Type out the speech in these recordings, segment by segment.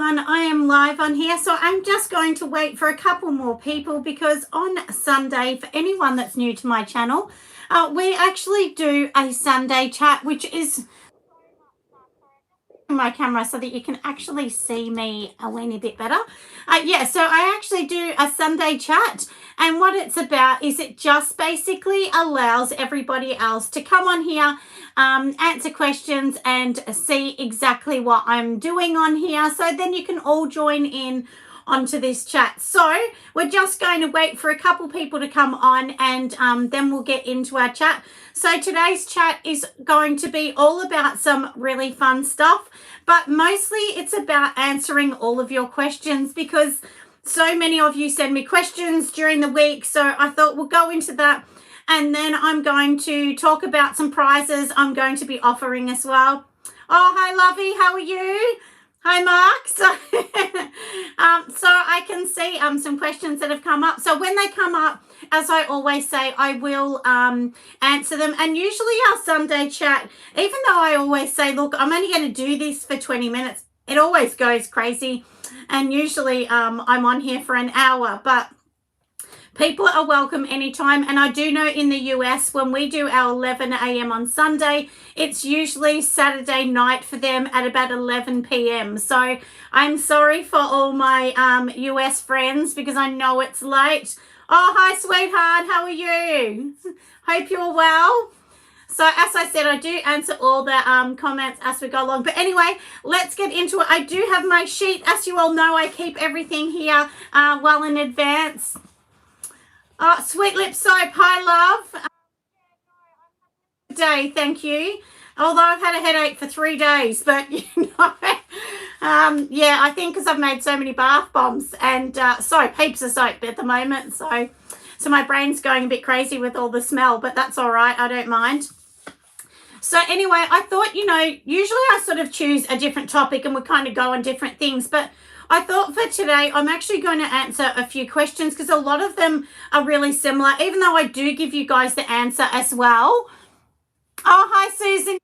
I am live on here, so I'm just going to wait for a couple more people because on Sunday, for anyone that's new to my channel, we actually do a Sunday chat, which is my camera so that you can actually see me a weeny bit better. So I actually do a Sunday chat, and what it's about is it just basically allows everybody else to come on here, answer questions and see exactly what I'm doing on here, so then you can all join in onto this chat. So we're just going to wait for a couple people to come on, and then we'll get into our chat. So today's chat is going to be all about some really fun stuff, but mostly it's about answering all of your questions because so many of you send me questions during the week. So I thought we'll go into that, and then I'm going to talk about some prizes I'm going to be offering as well. Oh, hi Lovey, how are you? Hi, Mark. So I can see some questions that have come up. So when they come up, as I always say, I will answer them. And usually our Sunday chat, even though I always say, look, I'm only going to do this for 20 minutes, it always goes crazy. And usually I'm on here for an hour, but people are welcome anytime. And I do know in the US, when we do our 11 a.m. on Sunday, it's usually Saturday night for them at about 11 p.m. So I'm sorry for all my US friends because I know it's late. Oh, hi, sweetheart. How are you? Hope you're well. So as I said, I do answer all the comments as we go along. But anyway, let's get into it. I do have my sheet. As you all know, I keep everything here well in advance. Oh, Sweet Lip Soap, hi love. Day, thank you. Although I've had a headache for 3 days, but you know, yeah, I think because I've made so many bath bombs and soap, heaps of soap at the moment. So my brain's going a bit crazy with all the smell, but that's all right. I don't mind. So anyway, I thought, you know, usually I sort of choose a different topic and we kind of go on different things, but I thought for today, I'm actually going to answer a few questions because a lot of them are really similar, even though I do give you guys the answer as well. Oh, hi, Susan.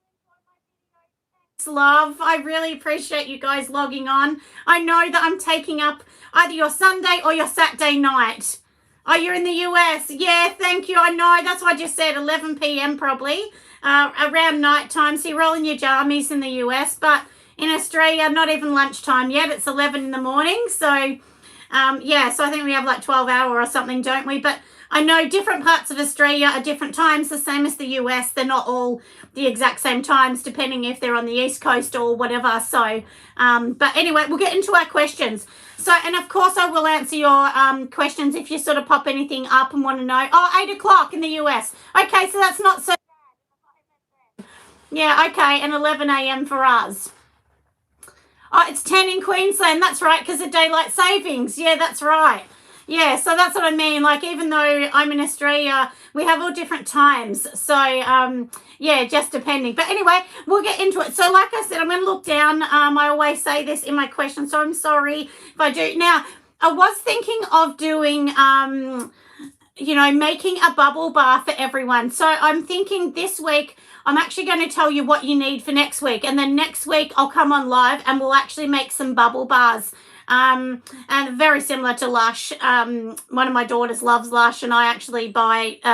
Love. I really appreciate you guys logging on. I know that I'm taking up either your Sunday or your Saturday night. Oh, you're in the US. Yeah, thank you. I know. That's what I just said, 11 p.m. probably, around night time. So you're rolling your jammies in the US, but in Australia, not even lunchtime yet. It's 11 in the morning. So, yeah, so I think we have like 12 hour or something, don't we? But I know different parts of Australia are different times, the same as the US. They're not all the exact same times, depending if they're on the East Coast or whatever. So, but anyway, we'll get into our questions. So, and of course, I will answer your questions if you sort of pop anything up and want to know. Oh, 8 o'clock in the US. Okay, so that's not so bad. Yeah, okay, and 11 a.m. for us. Oh, it's 10 in Queensland. That's right, because of daylight savings. Yeah, that's right. Yeah, so that's what I mean. Like, even though I'm in Australia, we have all different times. So, yeah, just depending. But anyway, we'll get into it. So, like I said, I'm going to look down. I always say this in my question, so I'm sorry if I do. Now, I was thinking of doing, you know, making a bubble bar for everyone. So I'm thinking this week, I'm actually going to tell you what you need for next week. And then next week I'll come on live and we'll actually make some bubble bars. And very similar to Lush. One of my daughters loves Lush and I actually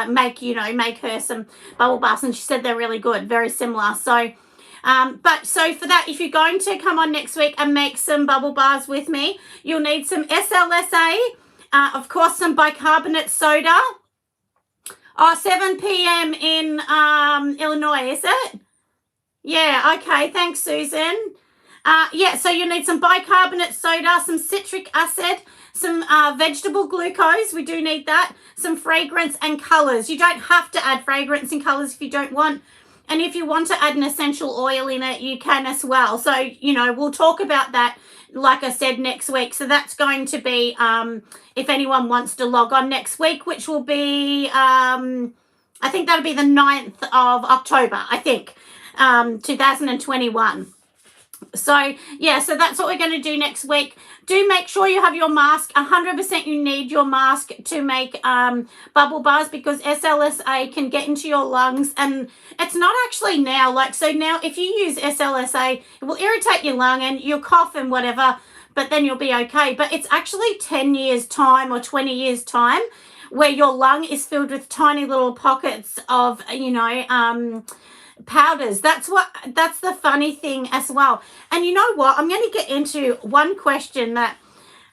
make her some bubble bars and she said they're really good, very similar. So, so for that, if you're going to come on next week and make some bubble bars with me, you'll need some SLSA, of course, some bicarbonate soda. Oh, 7 p.m. in Illinois, is it? Yeah, okay. Thanks, Susan. Yeah, so you need some bicarbonate soda, some citric acid, some vegetable glucose. We do need that. Some fragrance and colours. You don't have to add fragrance and colours if you don't want. And if you want to add an essential oil in it, you can as well. So, you know, we'll talk about that, like I said, next week. So that's going to be, if anyone wants to log on next week, which will be, I think that'll be the 9th of October, I think, 2021. So, yeah, so that's what we're going to do next week. Do make sure you have your mask. 100% you need your mask to make bubble bars because SLSA can get into your lungs. And it's not actually now. Like, so now if you use SLSA, it will irritate your lung and you'll cough and whatever. but then you'll be okay. But it's actually 10 years time or 20 years time where your lung is filled with tiny little pockets of, powders. That's the funny thing as well. And you know what? I'm going to get into one question that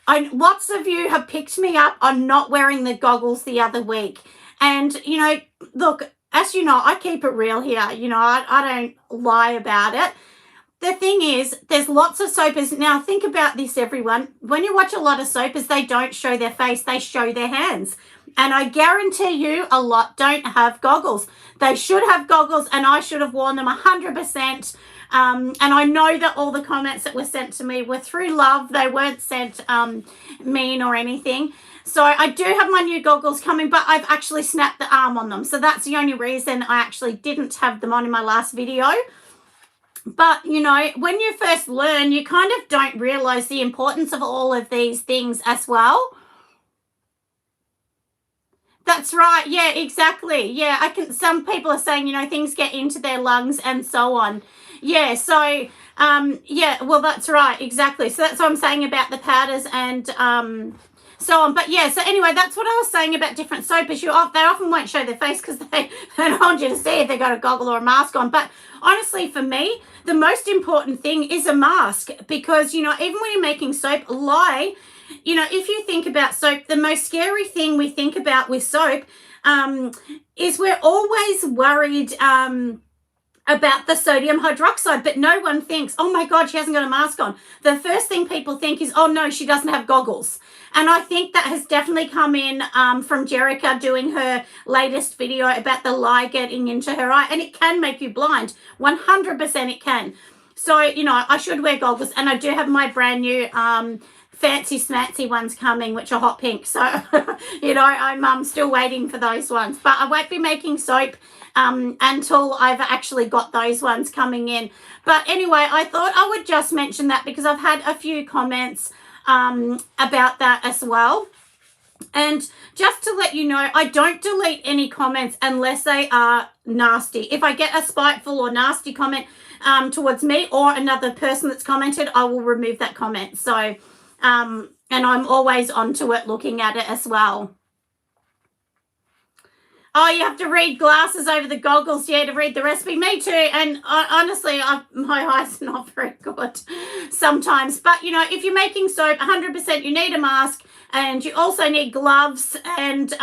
lots of you have picked me up on not wearing the goggles the other week. And, look, as you know, I keep it real here. I don't lie about it. The thing is, there's lots of soapers. Now, think about this, everyone. When you watch a lot of soapers, they don't show their face. They show their hands. And I guarantee you a lot don't have goggles. They should have goggles, and I should have worn them 100%. And I know that all the comments that were sent to me were through love. They weren't sent mean or anything. So I do have my new goggles coming, but I've actually snapped the arm on them. So that's the only reason I actually didn't have them on in my last video. But, when you first learn, you kind of don't realize the importance of all of these things as well. That's right. Yeah, exactly. Yeah, some people are saying, things get into their lungs and so on. Yeah, so, well, that's right. Exactly. So that's what I'm saying about the powders and so on. But yeah, so anyway, that's what I was saying about different soapers. They often won't show their face because they don't want you to see if they've got a goggle or a mask on. But honestly, for me, the most important thing is a mask because, even when you're making soap, if you think about soap, the most scary thing we think about with soap is we're always worried about the sodium hydroxide, but no one thinks, oh my God, she hasn't got a mask on. The first thing people think is, oh no, she doesn't have goggles. And I think that has definitely come in from Jerica doing her latest video about the lye getting into her eye, and it can make you blind. 100% it can. So, I should wear goggles, and I do have my brand new fancy smancy ones coming, which are hot pink. So, I'm still waiting for those ones, but I won't be making soap until I've actually got those ones coming in. But anyway, I thought I would just mention that because I've had a few comments about that as well. And just to let you know, I don't delete any comments unless they are nasty. If I get a spiteful or nasty comment towards me or another person that's commented, I will remove that comment. So, and I'm always onto it, looking at it as well. Oh, you have to read glasses over the goggles, yeah, to read the recipe. Me too. And honestly, my eyes are not very good sometimes. But, if you're making soap, 100% you need a mask, and you also need gloves and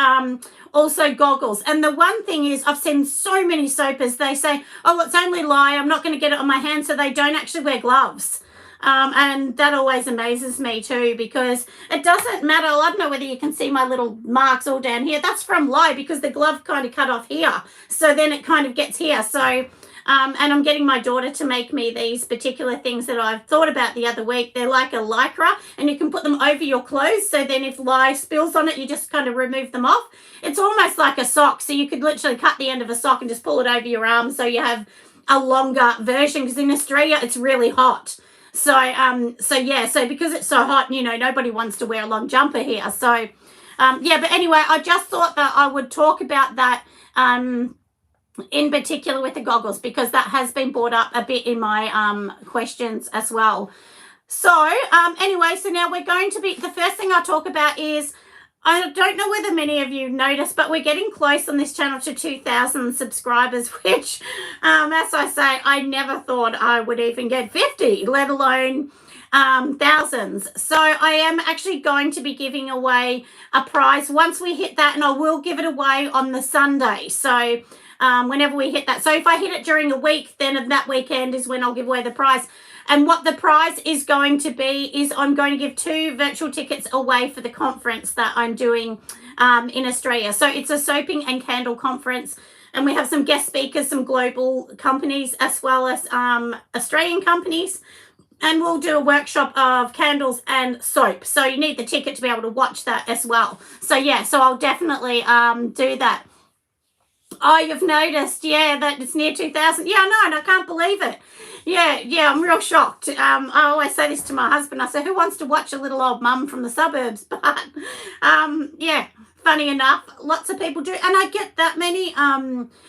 also goggles. And the one thing is, I've seen so many soapers, they say, oh, it's only lye, I'm not going to get it on my hand, so they don't actually wear gloves. And that always amazes me too, because it doesn't matter. I don't know whether you can see my little marks all down here. That's from lye because the glove kind of cut off here. So then it kind of gets here. So, and I'm getting my daughter to make me these particular things that I've thought about the other week. They're like a lycra, and you can put them over your clothes. So then if lye spills on it, you just kind of remove them off. It's almost like a sock. So you could literally cut the end of a sock and just pull it over your arm. So you have a longer version, because in Australia, it's really hot. So, so because it's so hot, nobody wants to wear a long jumper here. So, but anyway, I just thought that I would talk about that in particular with the goggles, because that has been brought up a bit in my questions as well. So, anyway, so now we're going to the first thing I'll talk about is, I don't know whether many of you noticed, but we're getting close on this channel to 2,000 subscribers, which, as I say, I never thought I would even get 50, let alone thousands. So I am actually going to be giving away a prize once we hit that, and I will give it away on the Sunday. So whenever we hit that. So if I hit it during a week, then that weekend is when I'll give away the prize. And what the prize is going to be is I'm going to give 2 virtual tickets away for the conference that I'm doing in Australia. So it's a soaping and candle conference, and we have some guest speakers, some global companies as well as Australian companies. And we'll do a workshop of candles and soap. So you need the ticket to be able to watch that as well. So yeah, so I'll definitely do that. Oh, you've noticed, yeah, that it's near 2,000. Yeah, I know, and I can't believe it. Yeah, I'm real shocked. I always say this to my husband. I say, who wants to watch a little old mum from the suburbs? But, yeah, funny enough, lots of people do. And I get that many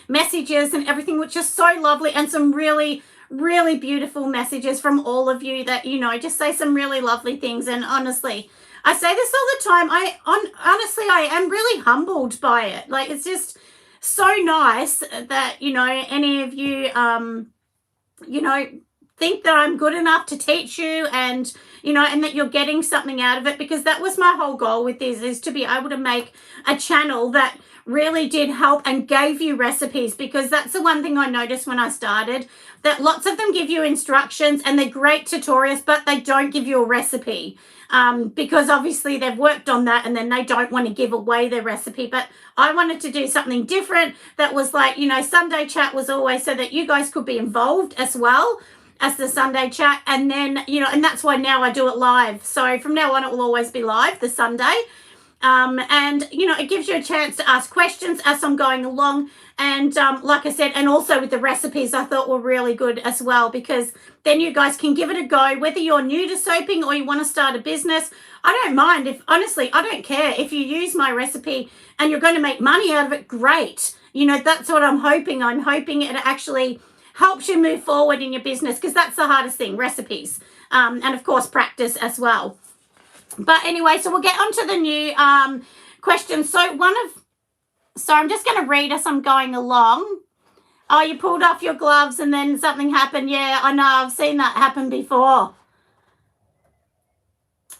messages and everything, which is so lovely, and some really, really beautiful messages from all of you that, just say some really lovely things. And honestly, I say this all the time. Honestly, I am really humbled by it. Like, it's just so nice that, any of you, think that I'm good enough to teach you, and and that you're getting something out of it, because that was my whole goal with this, is to be able to make a channel that really did help and gave you recipes, because that's the one thing I noticed when I started, that lots of them give you instructions and they're great tutorials, but they don't give you a recipe. Because obviously they've worked on that and then they don't want to give away their recipe. But I wanted to do something different that was like, Sunday chat was always so that you guys could be involved as well as the Sunday chat. And then, and that's why now I do it live. So from now on, it will always be live the Sunday. And, it gives you a chance to ask questions as I'm going along. And like I said, and also with the recipes, I thought were really good as well, because then you guys can give it a go, whether you're new to soaping or you want to start a business. I don't mind honestly, I don't care if you use my recipe and you're going to make money out of it. Great. That's what I'm hoping. I'm hoping it actually helps you move forward in your business, because that's the hardest thing, recipes. And of course, practice as well. But anyway, so we'll get on to the new questions. So I'm just going to read as I'm going along. Oh, you pulled off your gloves and then something happened. Yeah, I know. I've seen that happen before.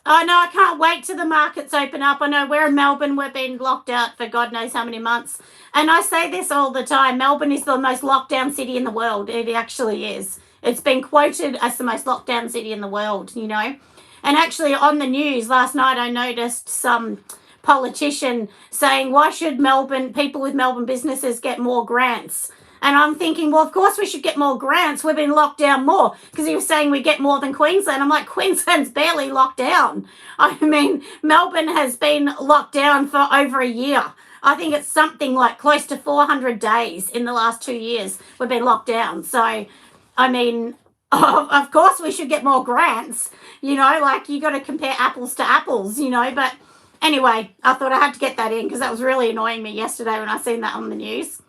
Oh, no, I can't wait till the markets open up. I know we're in Melbourne. We've been locked out for God knows how many months. And I say this all the time. Melbourne is the most locked down city in the world. It actually is. It's been quoted as the most locked down city in the world, And actually on the news last night, I noticed some politician saying, why should people with Melbourne businesses get more grants? And I'm thinking, well, of course we should get more grants. We've been locked down more, because he was saying we get more than Queensland. I'm like, Queensland's barely locked down. I mean, Melbourne has been locked down for over a year. I think it's something like close to 400 days in the last 2 years we've been locked down. So, I mean, of course we should get more grants. Like, you got to compare apples to apples, But anyway, I thought I had to get that in, because that was really annoying me yesterday when I seen that on the news.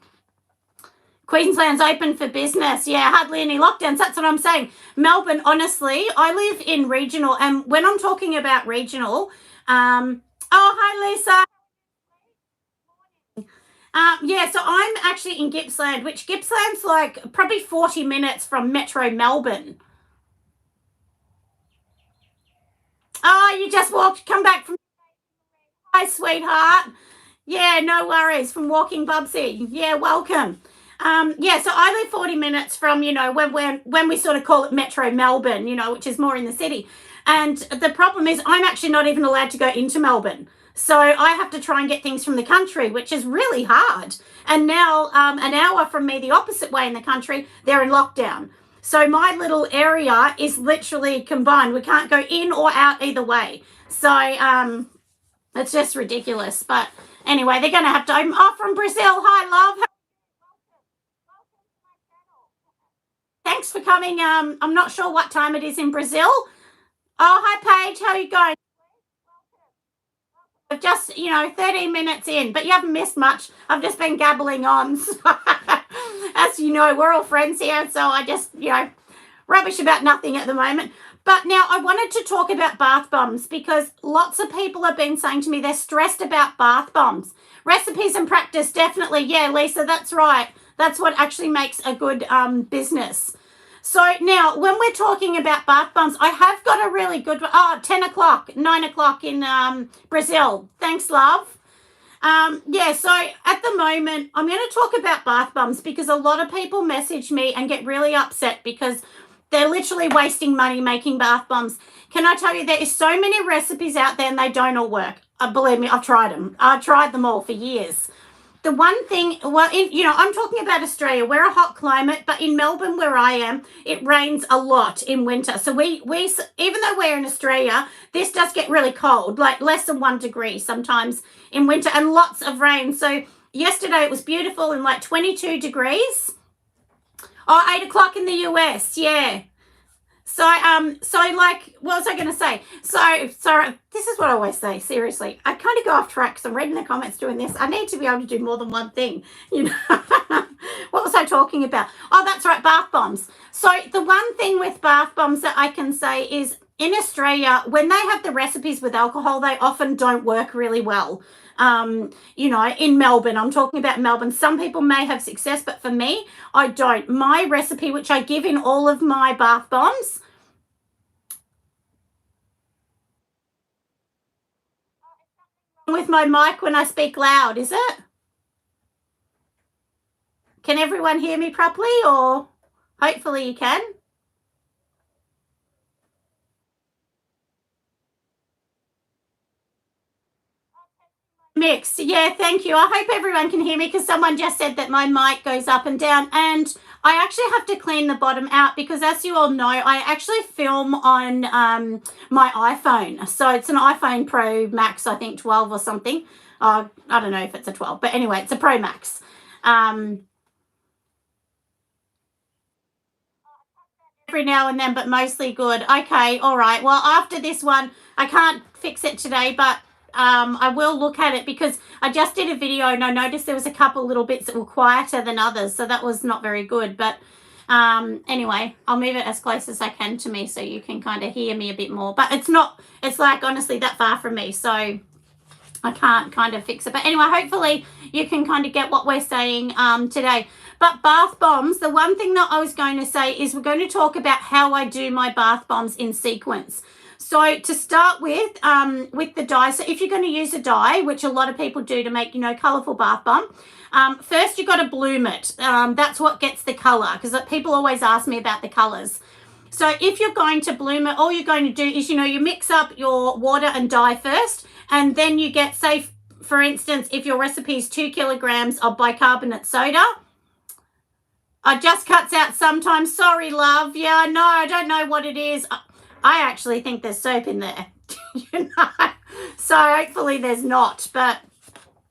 Queensland's open for business. Yeah, hardly any lockdowns. That's what I'm saying. Melbourne, honestly, I live in regional. And when I'm talking about regional, oh, hi, Lisa. Yeah, so I'm actually in Gippsland, which Gippsland's like probably 40 minutes from Metro Melbourne. Oh, you just come back from... Hi, sweetheart. Yeah, no worries. From Walking Bubsy. Yeah, welcome. Yeah, so I live 40 minutes from, when we sort of call it Metro Melbourne, which is more in the city. And the problem is I'm actually not even allowed to go into Melbourne. So I have to try and get things from the country, which is really hard. And now an hour from me, the opposite way in the country, they're in lockdown. So my little area is literally combined. We can't go in or out either way. So it's just ridiculous. But anyway, they're going to have to open. Oh, from Brazil. Hi, love. Thanks for coming. I'm not sure what time it is in Brazil. Oh, hi, Paige. How are you going? I've just, 13 minutes in, but you haven't missed much. I've just been gabbling on. As you know, we're all friends here, so I just, rubbish about nothing at the moment. But now I wanted to talk about bath bombs, because lots of people have been saying to me they're stressed about bath bombs. Recipes and practice, definitely. Yeah, Lisa, that's right. That's what actually makes a good business. So now, when we're talking about bath bombs, I have got a really good one. Oh, 10 o'clock, 9 o'clock in Brazil. Thanks, love. Yeah, so at the moment, I'm going to talk about bath bombs, because a lot of people message me and get really upset because they're literally wasting money making bath bombs. Can I tell you, there is so many recipes out there and they don't all work. Believe me, I've tried them. I've tried them all for years. The one thing, I'm talking about Australia. We're a hot climate, but in Melbourne, where I am, it rains a lot in winter. So we even though we're in Australia, this does get really cold, like less than 1 degree sometimes in winter, and lots of rain. So yesterday it was beautiful in like 22 degrees. Oh, 8 o'clock in the US, yeah. So like, what was I going to say? So this is what I always say, seriously. I kind of go off track because I'm reading the comments doing this. I need to be able to do more than one thing, What was I talking about? Oh, that's right, bath bombs. So the one thing with bath bombs that I can say is in Australia, when they have the recipes with alcohol, they often don't work really well. In Melbourne, I'm talking about Melbourne. Some people may have success, but for me, I don't. My recipe, which I give in all of my bath bombs, with my mic when I speak loud, is it? Can everyone hear me properly, or hopefully you can? Mix. Yeah, thank you. I hope everyone can hear me because someone just said that my mic goes up and down. And I actually have to clean the bottom out because, as you all know, I actually film on my iPhone. So it's an iPhone Pro Max, I think 12 or something. I don't know if it's a 12, but anyway, it's a Pro Max. Every now and then, but mostly good. Okay, all right. Well, after this one, I can't fix it today, but I will look at it because I just did a video and I noticed there was a couple little bits that were quieter than others, so that was not very good. But anyway, I'll move it as close as I can to me so you can kind of hear me a bit more. But it's like honestly that far from me, so I can't kind of fix it. But anyway, hopefully you can kind of get what we're saying today. But bath bombs, the one thing that I was going to say is we're going to talk about how I do my bath bombs in sequence. So to start with the dye, so if you're going to use a dye, which a lot of people do to make, colourful bath bomb, first you've got to bloom it. That's what gets the colour, because people always ask me about the colours. So if you're going to bloom it, all you're going to do is, you mix up your water and dye first, and then you get, say, for instance, if your recipe is 2 kilograms of bicarbonate soda, it just cuts out sometimes. Sorry, love. Yeah, no, I don't know what it is. I actually think there's soap in there, So hopefully there's not, but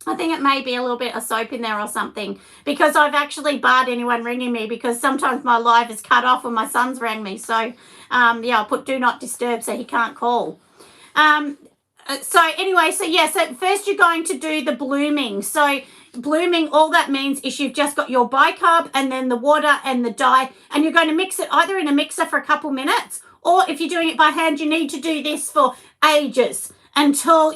I think it may be a little bit of soap in there or something, because I've actually barred anyone ringing me because sometimes my live is cut off when my son's rang me. So, I'll put do not disturb so he can't call. So first you're going to do the blooming. So blooming, all that means is you've just got your bicarb and then the water and the dye, and you're going to mix it either in a mixer for a couple minutes, or if you're doing it by hand, you need to do this for ages until,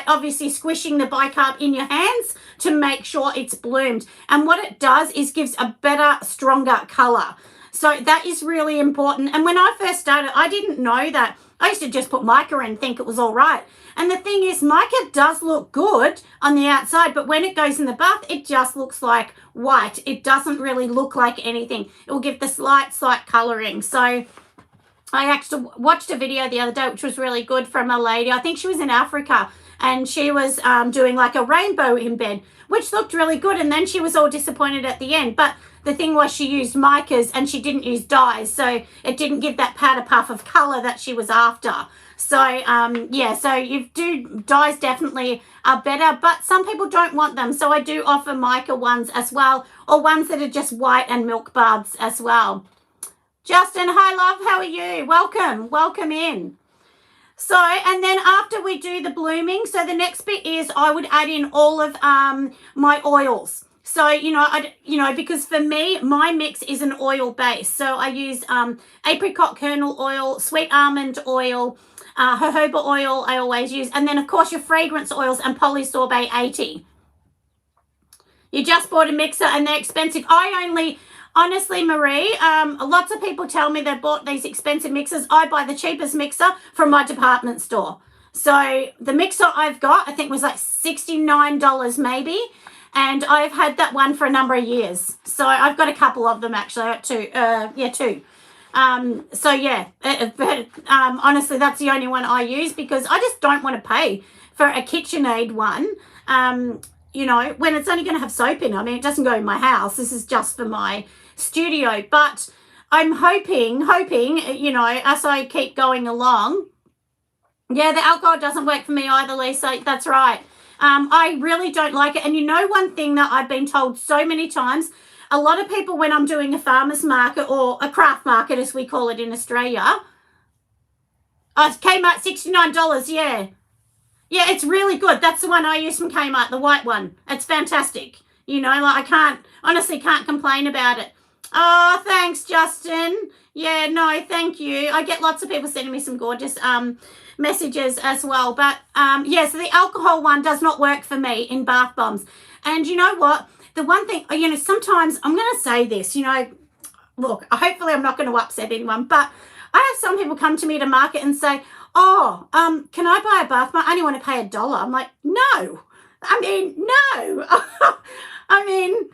obviously squishing the bicarb in your hands to make sure it's bloomed. And what it does is gives a better, stronger colour. So that is really important. And when I first started, I didn't know that. I used to just put mica in and think it was all right. And the thing is, mica does look good on the outside, but when it goes in the bath, it just looks like white. It doesn't really look like anything. It will give the slight colouring. So I actually watched a video the other day, which was really good, from a lady. I think she was in Africa, and she was doing like a rainbow in bed, which looked really good. And then she was all disappointed at the end. But the thing was, she used micas and she didn't use dyes, so it didn't give that powder puff of colour that she was after. So, dyes definitely are better, but some people don't want them. So I do offer mica ones as well, or ones that are just white and milk baths as well. Justin, hi love, how are you? Welcome in. So, and then after we do the blooming, so the next bit is I would add in all of my oils. So, because for me, my mix is an oil base. So I use apricot kernel oil, sweet almond oil, jojoba oil I always use, and then of course your fragrance oils and polysorbate 80. You just bought a mixer and they're expensive. Honestly, Marie, lots of people tell me they bought these expensive mixers. I buy the cheapest mixer from my department store. So the mixer I've got, I think was like $69 maybe. And I've had that one for a number of years. So I've got a couple of them actually. I got two. Honestly, that's the only one I use because I just don't want to pay for a KitchenAid one, when it's only going to have soap in it. I mean, it doesn't go in my house. This is just for my studio. But I'm hoping, as I keep going along. Yeah, the alcohol doesn't work for me either, Lisa. That's right. I really don't like it. And one thing that I've been told so many times, a lot of people, when I'm doing a farmer's market or a craft market, as we call it in Australia, Kmart, $69, yeah. Yeah, it's really good. That's the one I use from Kmart, the white one. It's fantastic. You know, like I honestly can't complain about it. Oh, thanks, Justin. Yeah, no, thank you. I get lots of people sending me some gorgeous messages as well. But yeah, so the alcohol one does not work for me in bath bombs. And you know what? The one thing, you know, sometimes I'm going to say this, you know, look, hopefully I'm not going to upset anyone, but I have some people come to me to market and say, oh, can I buy a bath bomb? I only want to pay $1. I'm like, no. I mean, no. I mean,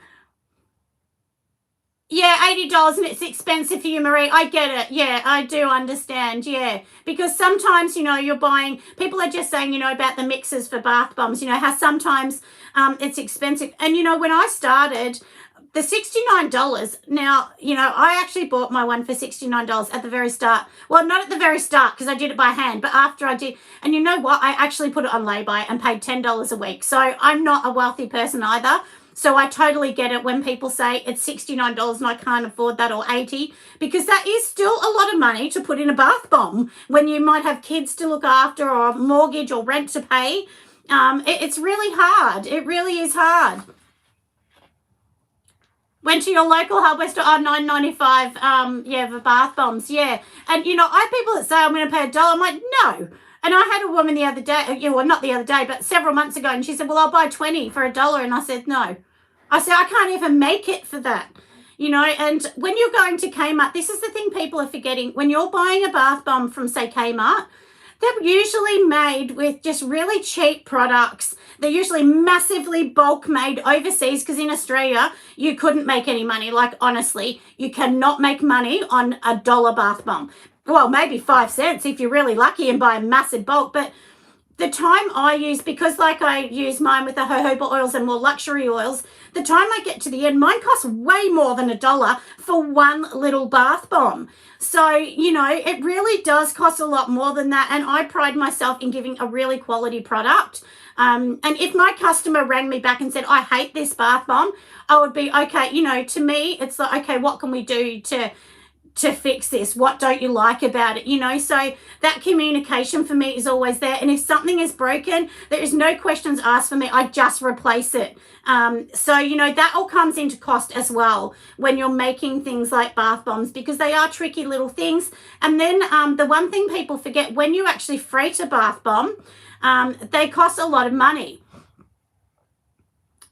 yeah, $80 and it's expensive for you, Marie. I get it. Yeah, I do understand. Yeah, because sometimes, you know, you're buying, people are just saying, you know, about the mixers for bath bombs, you know, how sometimes it's expensive. And, you know, when I started, the $69, now, you know, I actually bought my one for $69 at the very start. Well, not at the very start because I did it by hand, but after I did, and you know what? I actually put it on lay-by and paid $10 a week. So I'm not a wealthy person either. So I totally get it when people say it's $69 and I can't afford that, or $80, because that is still a lot of money to put in a bath bomb when you might have kids to look after or a mortgage or rent to pay. It's really hard. It really is hard. Went to your local hardware store, $9.95, yeah, for bath bombs, yeah. And, you know, I have people that say I'm going to pay $1. I'm like, no. And I had a woman the other day, well, not the other day, but several months ago, and she said, well, I'll buy 20 for $1. And I said, no. I said, I can't even make it for that. You know, and when you're going to Kmart, this is the thing people are forgetting. When you're buying a bath bomb from, say, Kmart, they're usually made with just really cheap products. They're usually massively bulk made overseas, because in Australia, you couldn't make any money. Like, honestly, you cannot make money on $1 bath bomb. Well, maybe 5 cents if you're really lucky and buy a massive bulk. But the time I use, because like I use mine with the jojoba oils and more luxury oils, the time I get to the end, mine costs way more than $1 for one little bath bomb. So, you know, it really does cost a lot more than that. And I pride myself in giving a really quality product. And if my customer rang me back and said, I hate this bath bomb, I would be, okay, you know, to me, it's like, okay, what can we do to fix this? What don't you like about it? You know, so that communication for me is always there. And if something is broken, there is no questions asked for me. I just replace it. So, you know, that all comes into cost as well when you're making things like bath bombs, because they are tricky little things. And then the one thing people forget, when you actually freight a bath bomb, they cost a lot of money.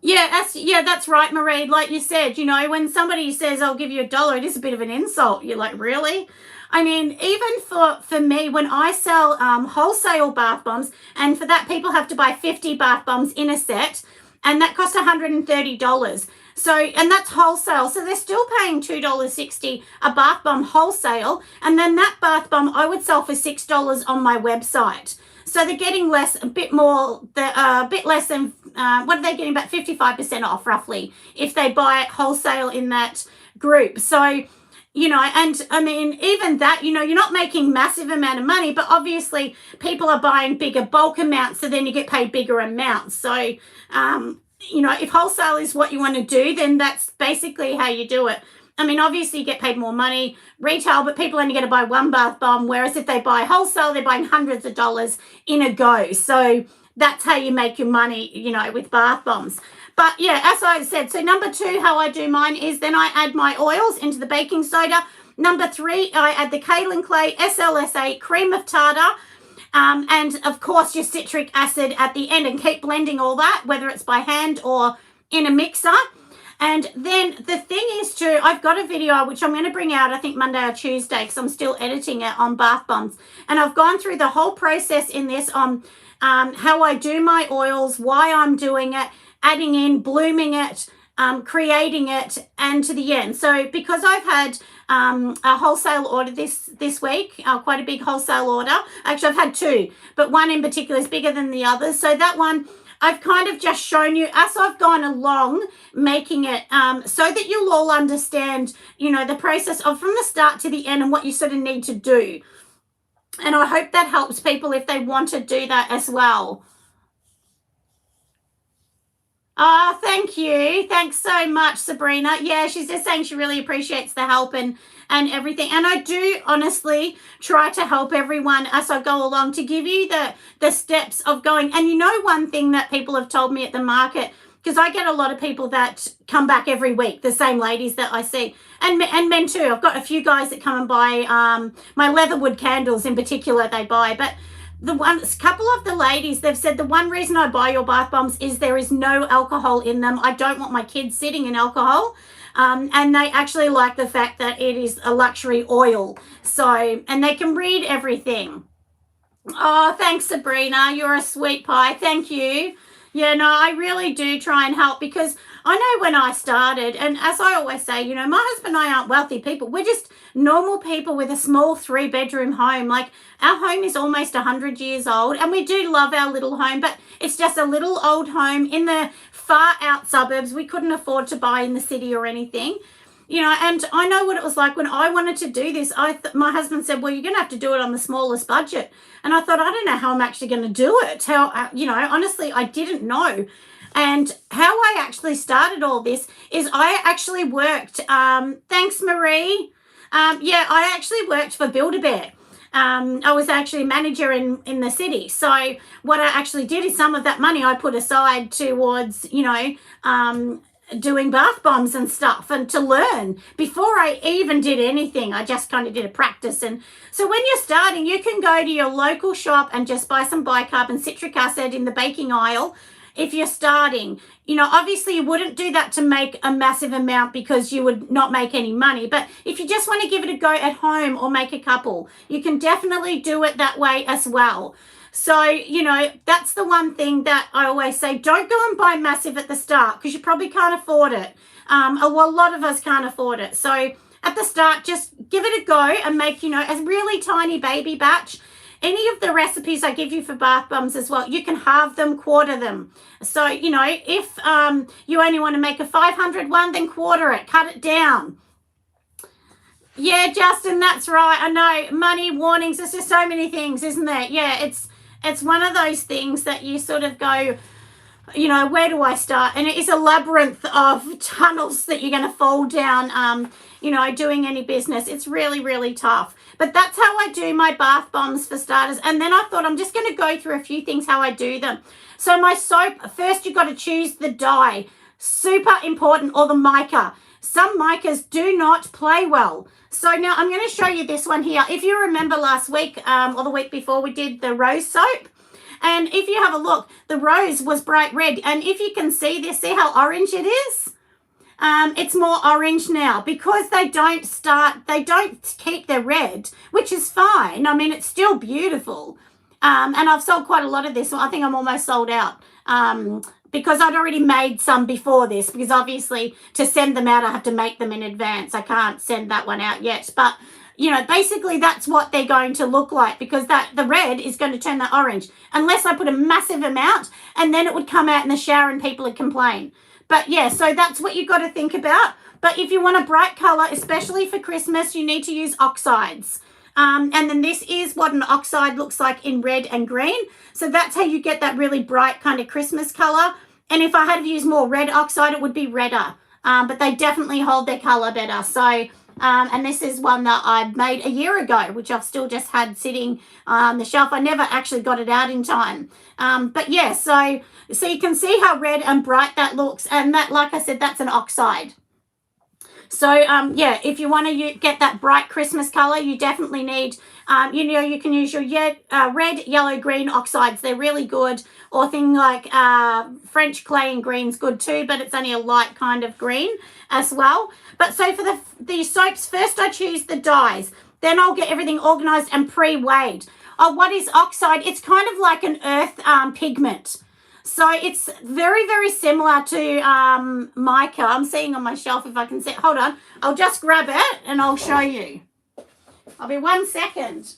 Yeah, that's right, Marie. Like you said, you know, when somebody says, I'll give you $1, it is a bit of an insult. You're like, really? I mean, even for me, when I sell wholesale bath bombs, and for that, people have to buy 50 bath bombs in a set, and that costs $130. So, and that's wholesale. So they're still paying $2.60 a bath bomb wholesale. And then that bath bomb I would sell for $6 on my website. So they're getting less, a bit more, a bit less than, what are they getting? About 55% off roughly if they buy it wholesale in that group. So, you know, and I mean, even that, you know, you're not making massive amount of money, but obviously people are buying bigger bulk amounts, so then you get paid bigger amounts. So, you know, if wholesale is what you want to do, then that's basically how you do it. I mean, obviously you get paid more money retail, but people only get to buy one bath bomb, whereas if they buy wholesale, they're buying hundreds of dollars in a go. So that's how you make your money, you know, with bath bombs. But yeah, as I said, so number 2, how I do mine is then I add my oils into the baking soda. Number 3, I add the kaolin clay, SLSA, cream of tartar, and of course your citric acid at the end, and keep blending all that, whether it's by hand or in a mixer. And then the thing is too, I've got a video which I'm going to bring out, I think Monday or Tuesday, because I'm still editing it, on bath bombs. And I've gone through the whole process in this on how I do my oils, why I'm doing it, adding in, blooming it, creating it, and to the end. So because I've had a wholesale order this week, quite a big wholesale order. Actually, I've had 2, but one in particular is bigger than the others. So that one, I've kind of just shown you as I've gone along making it, so that you'll all understand, you know, the process of from the start to the end and what you sort of need to do. And I hope that helps people if they want to do that as well. Oh, thank you. Thanks so much, Sabrina. Yeah, she's just saying she really appreciates the help and everything. And I do honestly try to help everyone as I go along to give you the steps of going. And you know, one thing that people have told me at the market because I get a lot of people that come back every week, the same ladies that I see, and men too. I've got a few guys that come and buy my leatherwood candles in particular, they buy. But a couple of the ladies, they've said the one reason I buy your bath bombs is there is no alcohol in them. I don't want my kids sitting in alcohol. And they actually like the fact that it is a luxury oil. So, and they can read everything. Oh, thanks, Sabrina. You're a sweet pie. Thank you. Yeah, no, I really do try and help, because I know when I started, and as I always say, you know, my husband and I aren't wealthy people. We're just normal people with a small 3-bedroom home. Like, our home is almost 100 years old, and we do love our little home, but it's just a little old home in the far out suburbs. We couldn't afford to buy in the city or anything. You know, and I know what it was like when I wanted to do this. My husband said, well, you're going to have to do it on the smallest budget. And I thought, I don't know how I'm actually going to do it. You know, honestly, I didn't know. And how I actually started all this is I actually worked, thanks, Marie. Yeah, I actually worked for Build-A-Bear. I was actually a manager in the city. So what I actually did is some of that money I put aside towards, you know, doing bath bombs and stuff, and to learn before I even did anything. I just kind of did a practice. And so when you're starting, you can go to your local shop and just buy some bicarb and citric acid in the baking aisle. If you're starting, you know, obviously you wouldn't do that to make a massive amount because you would not make any money. But if you just want to give it a go at home or make a couple, you can definitely do it that way as well. So, you know, that's the one thing that I always say, don't go and buy massive at the start, because you probably can't afford it. Well, a lot of us can't afford it. So at the start, just give it a go and make, you know, a really tiny baby batch. Any of the recipes I give you for bath bombs as well, you can halve them, quarter them. So, you know, if you only want to make a 500 one, then quarter it, cut it down. Yeah, Justin, that's right. I know, money, warnings, there's just so many things, isn't there? Yeah, it's one of those things that you sort of go, you know, where do I start? And it is a labyrinth of tunnels that you're going to fall down, you know, doing any business. It's really, really tough. But that's how I do my bath bombs for starters. And then I thought I'm just going to go through a few things how I do them. So my soap, first you've got to choose the dye. Super important, or the mica. Some micas do not play well. So now I'm going to show you this one here. If you remember last week or the week before, we did the rose soap. And if you have a look, the rose was bright red. And if you can see this, see how orange it is? It's more orange now because they don't keep their red, which is fine. I mean, it's still beautiful. And I've sold quite a lot of this. I think I'm almost sold out. Because I'd already made some before this, because obviously to send them out, I have to make them in advance. I can't send that one out yet. But, you know, basically that's what they're going to look like, because the red is going to turn that orange, unless I put a massive amount, and then it would come out in the shower and people would complain. But yeah, so that's what you've got to think about. But if you want a bright color, especially for Christmas, you need to use oxides. And then this is what an oxide looks like in red and green. So that's how you get that really bright kind of Christmas color. And if I had to use more red oxide, it would be redder. But they definitely hold their color better. So, and this is one that I made a year ago, which I've still just had sitting on the shelf. I never actually got it out in time. But yeah, so you can see how red and bright that looks. And that, like I said, that's an oxide. So, yeah, if you want to get that bright Christmas color, you definitely need, you know, you can use your red, yellow, green oxides. They're really good. Or thing like French clay and green's good too, but it's only a light kind of green as well. But so for the soaps, first I choose the dyes. Then I'll get everything organized and pre-weighed. Oh, what is oxide? It's kind of like an earth pigment. So it's very, very similar to mica. I'm seeing on my shelf if I can see. Hold on. I'll just grab it and I'll show you. I'll be 1 second.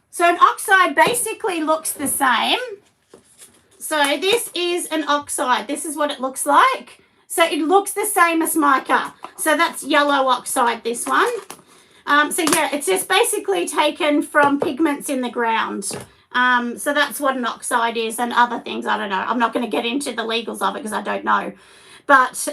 So an oxide basically looks the same. So this is an oxide. This is what it looks like. So it looks the same as mica. So that's yellow oxide, this one. So yeah, it's just basically taken from pigments in the ground. So that's what an oxide is, and other things, I don't know. I'm not going to get into the legals of it because I don't know. But,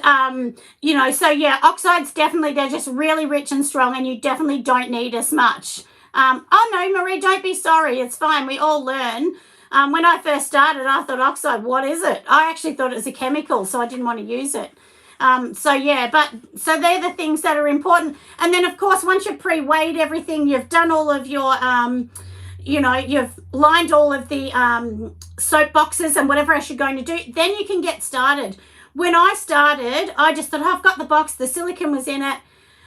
you know, so yeah, oxides definitely, they're just really rich and strong, and you definitely don't need as much. Oh, no, Marie, don't be sorry. It's fine. We all learn. When I first started, I thought oxide, what is it? I actually thought it was a chemical, so I didn't want to use it. So they're the things that are important. And then, of course, once you've pre-weighed everything, you've done all of your, you've lined all of the soap boxes and whatever else you're going to do, then you can get started. When I started, I just thought, oh, I've got the box, the silicone was in it.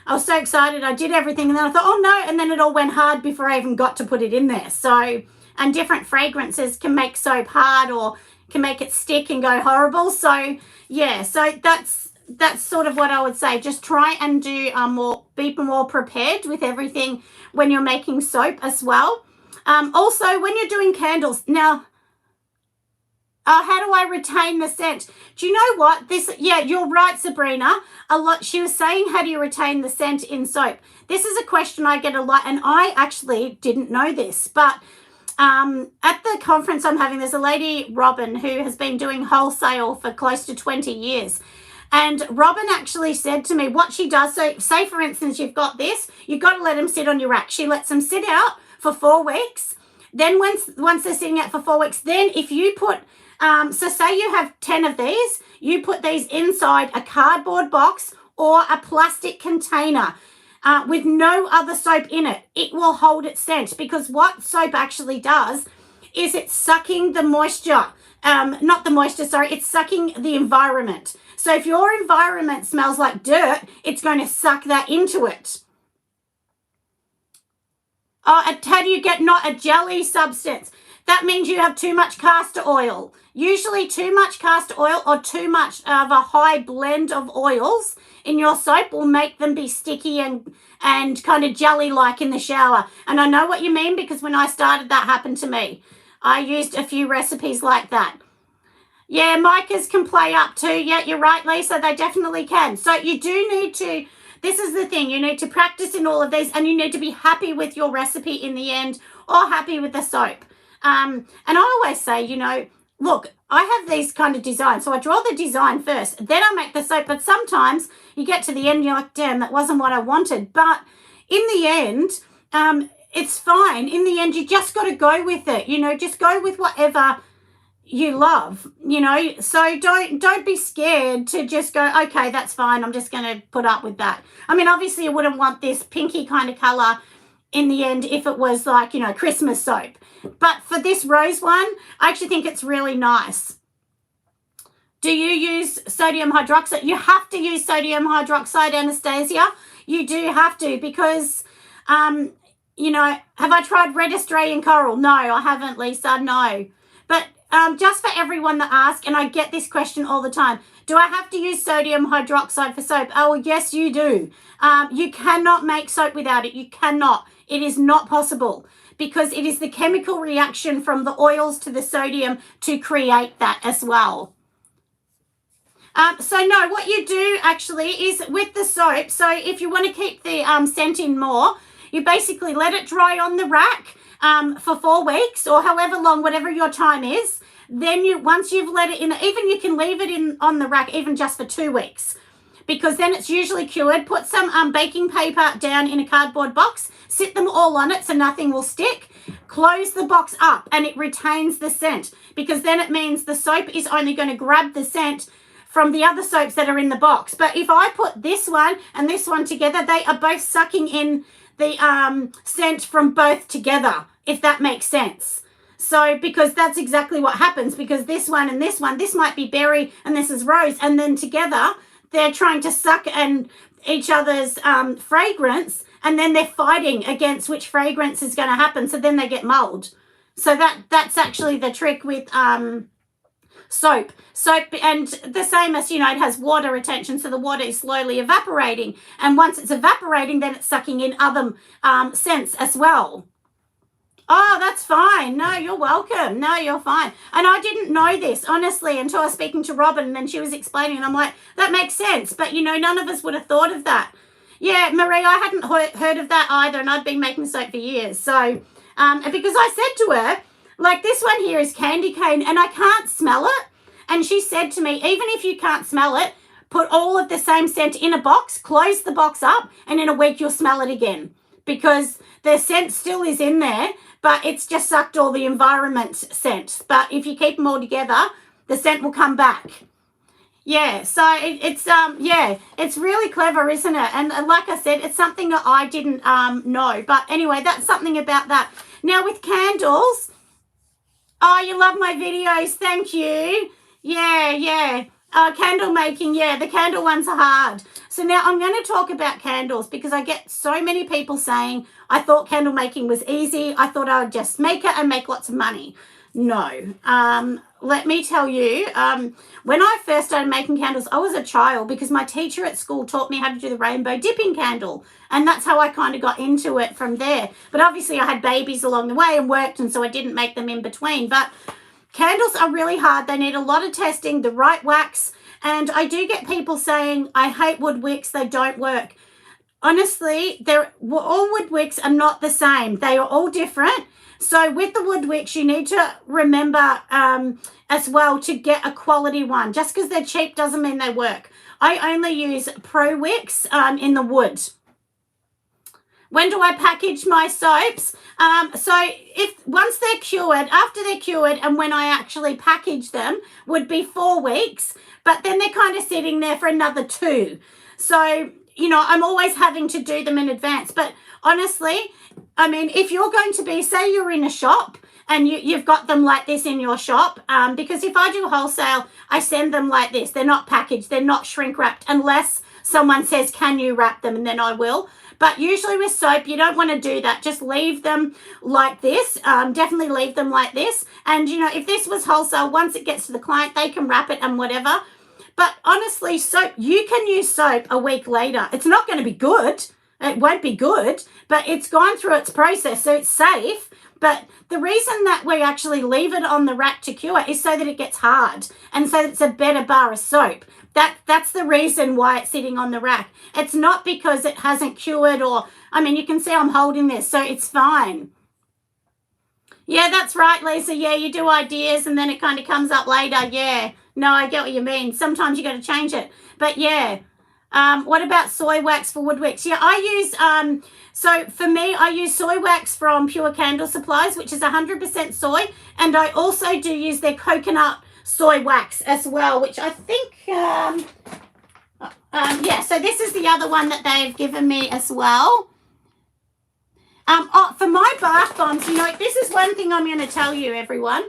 I was so excited. I did everything, and then I thought, oh, no, and then it all went hard before I even got to put it in there. So, and different fragrances can make soap hard or can make it stick and go horrible. So, yeah, so that's sort of what I would say. Just try and do be more prepared with everything when you're making soap as well. Also, when you're doing candles, now, how do I retain the scent? Do you know what? Yeah, you're right, Sabrina. She was saying, how do you retain the scent in soap? This is a question I get a lot, and I actually didn't know this, but at the conference I'm having, there's a lady, Robin, who has been doing wholesale for close to 20 years. And Robin actually said to me what she does. So say, for instance, you've got this, you've got to let them sit on your rack. She lets them sit out for 4 weeks. Then once they're sitting out for 4 weeks, then if you put, so say you have 10 of these, you put these inside a cardboard box or a plastic container with no other soap in it. It will hold its scent, because what soap actually does is it's sucking the moisture. It's sucking the environment. So if your environment smells like dirt, it's going to suck that into it. How do you get not a jelly substance? That means you have too much castor oil. Usually too much castor oil or too much of a high blend of oils in your soap will make them be sticky and kind of jelly-like in the shower. And I know what you mean, because when I started, that happened to me. I used a few recipes like that. Yeah, micas can play up too. Yeah, you're right, Lisa. They definitely can. So you do need to, this is the thing, you need to practice in all of these, and you need to be happy with your recipe in the end, or happy with the soap. And I always say, look, I have these kind of designs. So I draw the design first, then I make the soap. But sometimes you get to the end and you're like, damn, that wasn't what I wanted. But in the end, it's fine. In the end, you just got to go with it. Just go with whatever you love, so don't be scared to just go, okay, that's fine, I'm just going to put up with that. I mean, obviously you wouldn't want this pinky kind of color in the end if it was like, Christmas soap. But for this rose one, I actually think it's really nice. Do you use sodium hydroxide? You have to use sodium hydroxide, Anastasia. You do have to, because, have I tried red Australian coral? No, I haven't, Lisa, no. But just for everyone that asks, and I get this question all the time, do I have to use sodium hydroxide for soap? Oh, well, yes, you do. You cannot make soap without it. You cannot. It is not possible, because it is the chemical reaction from the oils to the sodium to create that as well. So no, what you do actually is with the soap, so if you want to keep the scent in more, you basically let it dry on the rack for 4 weeks or however long, whatever your time is. Then once you've let it in, even you can leave it in on the rack even just for 2 weeks, because then it's usually cured. Put some baking paper down in a cardboard box, sit them all on it so nothing will stick. Close the box up and it retains the scent, because then it means the soap is only going to grab the scent from the other soaps that are in the box. But if I put this one and this one together, they are both sucking in the scent from both together, if that makes sense. So, because that's exactly what happens, because this one and this one, this might be berry and this is rose, and then together they're trying to suck and each other's fragrance, and then they're fighting against which fragrance is going to happen, so then they get mulled. So that's actually the trick with soap. And the same as, it has water retention, so the water is slowly evaporating, and once it's evaporating, then it's sucking in other scents as well. Oh, that's fine. No, you're welcome. No, you're fine. And I didn't know this, honestly, until I was speaking to Robin, and then she was explaining, and I'm like, that makes sense. But, none of us would have thought of that. Yeah, Marie, I hadn't heard of that either, and I'd been making soap for years. So, because I said to her, like, this one here is candy cane, and I can't smell it. And she said to me, even if you can't smell it, put all of the same scent in a box, close the box up, and in a week you'll smell it again. because the scent still is in there, but it's just sucked all the environment scent. But if you keep them all together, the scent will come back. Yeah, so it's really clever, isn't it? And like I said, it's something that I didn't know. But anyway, that's something about that. Now with candles, oh, you love my videos. Thank you. Yeah. Candle making, yeah, the candle ones are hard. So now I'm going to talk about candles because I get so many people saying, I thought candle making was easy. I thought I would just make it and make lots of money. No. Let me tell you, when I first started making candles, I was a child because my teacher at school taught me how to do the rainbow dipping candle. And that's how I kind of got into it from there. But obviously I had babies along the way and worked, and so I didn't make them in between. But candles are really hard. They need a lot of testing, the right wax. And I do get people saying, I hate wood wicks, they don't work. Honestly, all wood wicks are not the same. They are all different. So with the wood wicks, you need to remember as well to get a quality one. Just because they're cheap doesn't mean they work. I only use Pro Wicks in the wood. When do I package my soaps? So once they're cured, after they're cured, and when I actually package them would be 4 weeks, but then they're kind of sitting there for another 2. So, you know, I'm always having to do them in advance. But honestly, I mean, if you're going to be, say you're in a shop and you've got them like this in your shop, because if I do wholesale, I send them like this. They're not packaged. They're not shrink wrapped unless someone says, can you wrap them? And then I will. But usually with soap, you don't want to do that. Just leave them like this. Definitely leave them like this. And, you know, if this was wholesale, once it gets to the client, they can wrap it and whatever. But honestly, soap, you can use soap a week later. It's not going to be good. It won't be good, but it's gone through its process, so it's safe. But the reason that we actually leave it on the rack to cure is so that it gets hard and so that it's a better bar of soap. That's the reason why it's sitting on the rack. It's not because it hasn't cured or, I mean, you can see I'm holding this, so it's fine. Yeah, that's right, Lisa. Yeah, you do ideas and then it kind of comes up later. Yeah, no, I get what you mean. Sometimes you got to change it. But yeah, what about soy wax for wood wicks? Yeah, I use, so for me, I use soy wax from Pure Candle Supplies, which is 100% soy. And I also do use their coconut soy wax as well, which I think, yeah, so this is the other one that they've given me as well. For my bath bombs, you know, this is one thing I'm going to tell you, everyone.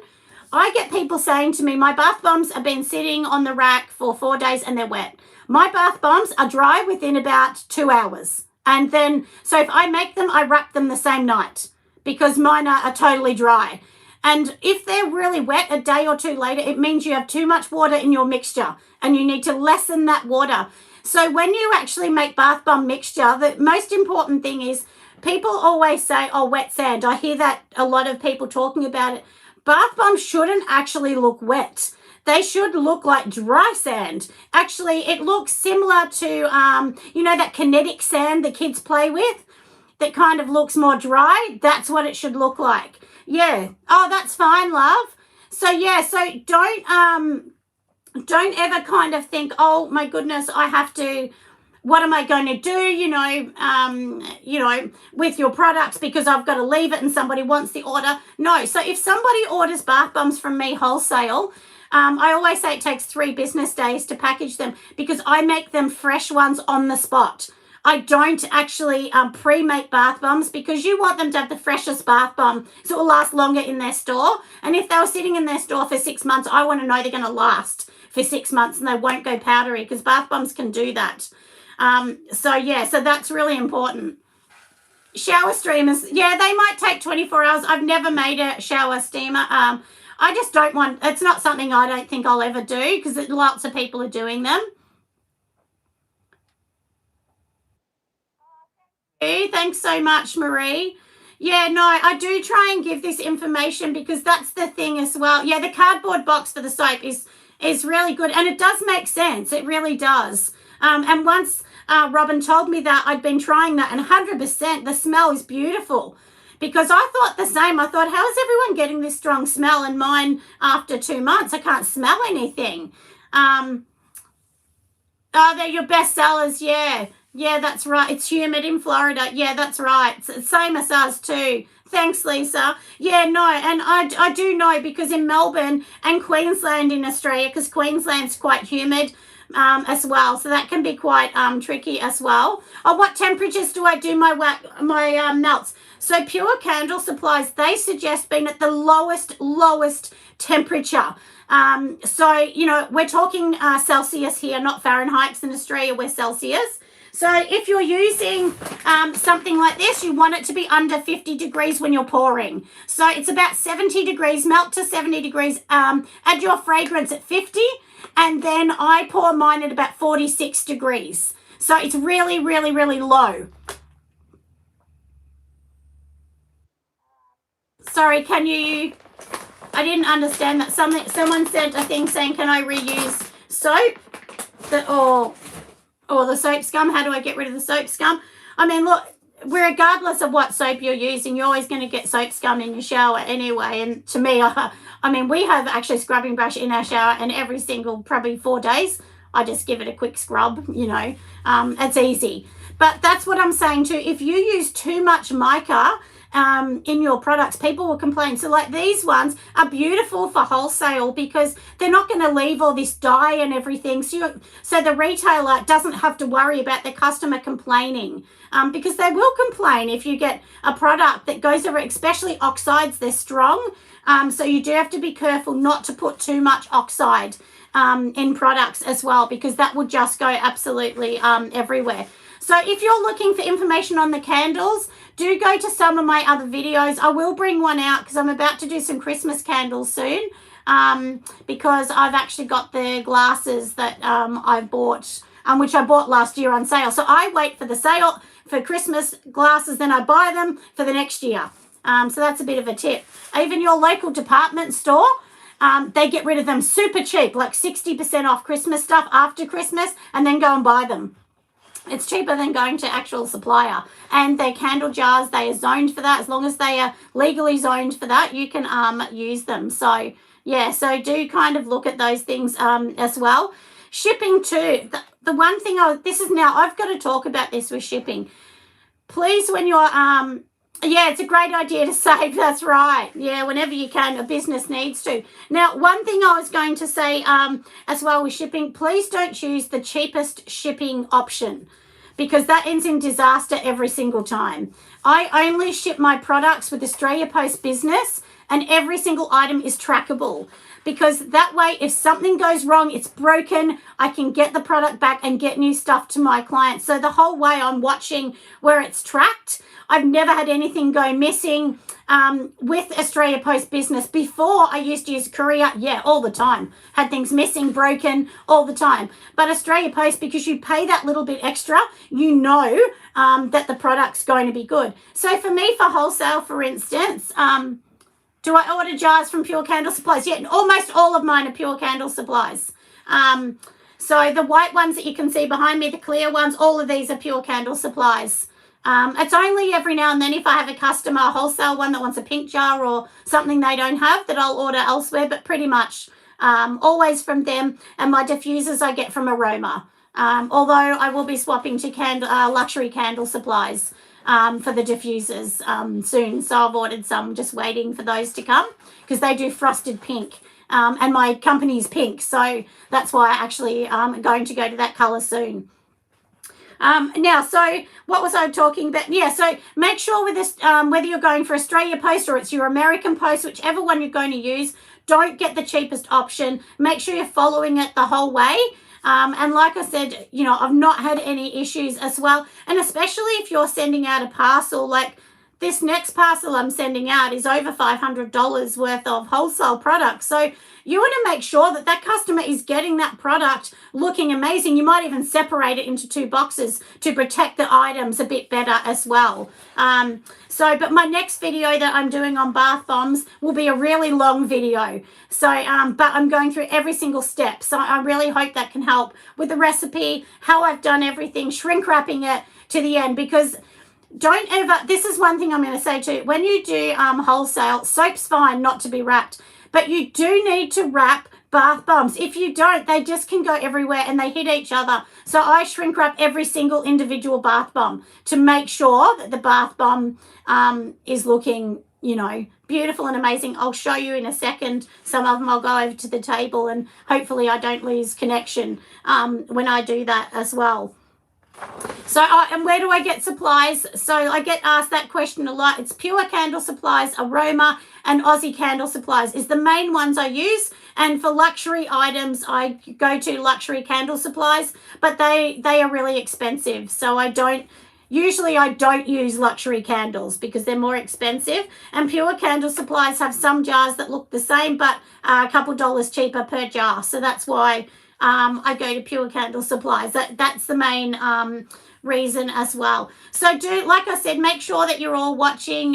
I get people saying to me, my bath bombs have been sitting on the rack for 4 days and they're wet. My bath bombs are dry within about 2 hours. And then, so if I make them, I wrap them the same night because mine are totally dry. And if they're really wet a day or 2 later, it means you have too much water in your mixture and you need to lessen that water. So when you actually make bath bomb mixture, the most important thing is people always say, oh, wet sand. I hear that a lot of people talking about it. Bath bombs shouldn't actually look wet. They should look like dry sand. Actually, it looks similar to, you know, that kinetic sand the kids play with that kind of looks more dry. That's what it should look like. Yeah. Oh, that's fine, love. So, yeah, so don't ever kind of think, oh, my goodness, I have to, what am I going to do, you know, with your products because I've got to leave it and somebody wants the order. No. So if somebody orders bath bombs from me wholesale, I always say it takes 3 business days to package them because I make them fresh ones on the spot. I don't actually pre-make bath bombs because you want them to have the freshest bath bomb so it will last longer in their store. And if they were sitting in their store for 6 months, I want to know they're going to last for 6 months and they won't go powdery because bath bombs can do that. So yeah, so that's really important. Shower streamers, yeah, they might take 24 hours. I've never made a shower steamer. I just don't want, it's not something I don't think I'll ever do because lots of people are doing them. Thanks so much, Marie. Yeah, no, I do try and give this information because that's the thing as well. Yeah, the cardboard box for the soap is really good and it does make sense. It really does. And once Robin told me that, I'd been trying that and 100% the smell is beautiful because I thought the same. I thought, how is everyone getting this strong smell and mine after 2 months? I can't smell anything. Oh, they're your best sellers, yeah. Yeah, that's right. It's humid in Florida. Yeah, that's right. Same as us too. Thanks, Lisa. Yeah, no, and I do know because in Melbourne and Queensland in Australia, because Queensland's quite humid as well, so that can be quite tricky as well. Oh, what temperatures do I do my melts? So Pure Candle Supplies, they suggest being at the lowest temperature. So, you know, we're talking Celsius here, not Fahrenheit. In Australia, we're Celsius. So if you're using something like this, you want it to be under 50 degrees when you're pouring. So it's about 70 degrees, melt to 70 degrees, add your fragrance at 50, and then I pour mine at about 46 degrees. So it's really, really, really low. Sorry, I didn't understand that. Someone sent a thing saying, can I reuse soap? Or the soap scum. How do I get rid of the soap scum? I mean, look, regardless of what soap you're using, you're always going to get soap scum in your shower anyway. And to me, I mean, we have actually scrubbing brush in our shower, and every single probably 4 days, I just give it a quick scrub, you know. It's easy. But that's what I'm saying too. If you use too much mica in your products, people will complain. So like these ones are beautiful for wholesale because they're not going to leave all this dye and everything. So the retailer doesn't have to worry about the customer complaining because they will complain if you get a product that goes over, especially oxides, they're strong. So you do have to be careful not to put too much oxide in products as well, because that will just go absolutely everywhere. So if you're looking for information on the candles, do go to some of my other videos. I will bring one out because I'm about to do some Christmas candles soon because I've actually got the glasses that I bought, which I bought last year on sale. So I wait for the sale for Christmas glasses, then I buy them for the next year. So that's a bit of a tip. Even your local department store, they get rid of them super cheap, like 60% off Christmas stuff after Christmas, and then go and buy them. It's cheaper than going to actual supplier. And their candle jars, they are zoned for that. As long as they are legally zoned for that, you can use them. So, yeah, so do kind of look at those things as well. Shipping too. The one thing, I've got to talk about this with shipping. Please, when you're, yeah, it's a great idea to save. That's right. Yeah, whenever you can, a business needs to. Now, one thing I was going to say as well with shipping, please don't choose the cheapest shipping option because that ends in disaster every single time. I only ship my products with Australia Post Business, and every single item is trackable, because that way if something goes wrong, it's broken, I can get the product back and get new stuff to my clients. So the whole way I'm watching where it's tracked. I've never had anything go missing with Australia Post Business. Before, I used to use courier, yeah, all the time. Had things missing, broken, all the time. But Australia Post, because you pay that little bit extra, you know that the product's going to be good. So for me, for wholesale, for instance, do I order jars from Pure Candle Supplies? Yeah, almost all of mine are Pure Candle Supplies. So the white ones that you can see behind me, the clear ones, all of these are Pure Candle Supplies. It's only every now and then if I have a customer, a wholesale one that wants a pink jar or something they don't have, that I'll order elsewhere, but pretty much always from them. And my diffusers I get from Aroma, although I will be swapping to Luxury Candle Supplies for the diffusers soon. So I've ordered some, just waiting for those to come because they do frosted pink. And my company's pink, so that's why I actually am going to go to that colour soon. Now, so what was I talking about? Yeah, so make sure with this, whether you're going for Australia Post or it's your American Post, whichever one you're going to use, don't get the cheapest option. Make sure you're following it the whole way. And like I said, you know, I've not had any issues as well. And especially if you're sending out a parcel, like this next parcel I'm sending out is over $500 worth of wholesale products. So you want to make sure that that customer is getting that product looking amazing. You might even separate it into 2 boxes to protect the items a bit better as well. But my next video that I'm doing on bath bombs will be a really long video. So, but I'm going through every single step. So I really hope that can help with the recipe, how I've done everything, shrink wrapping it to the end, because don't ever, this is one thing I'm going to say too, when you do wholesale, soap's fine not to be wrapped, but you do need to wrap bath bombs. If you don't, they just can go everywhere and they hit each other. So I shrink wrap every single individual bath bomb to make sure that the bath bomb is looking, beautiful and amazing. I'll show you in a second. Some of them I'll go over to the table and hopefully I don't lose connection when I do that as well. So, and where do I get supplies? So I get asked that question a lot. It's Pure Candle Supplies, Aroma, and Aussie Candle Supplies is the main ones I use. And for luxury items, I go to Luxury Candle Supplies, but they are really expensive. So I don't use luxury candles because they're more expensive. And Pure Candle Supplies have some jars that look the same, but a couple dollars cheaper per jar. So that's why I go to Pure Candle Supplies. That's the main reason as well. So like I said, make sure that you're all watching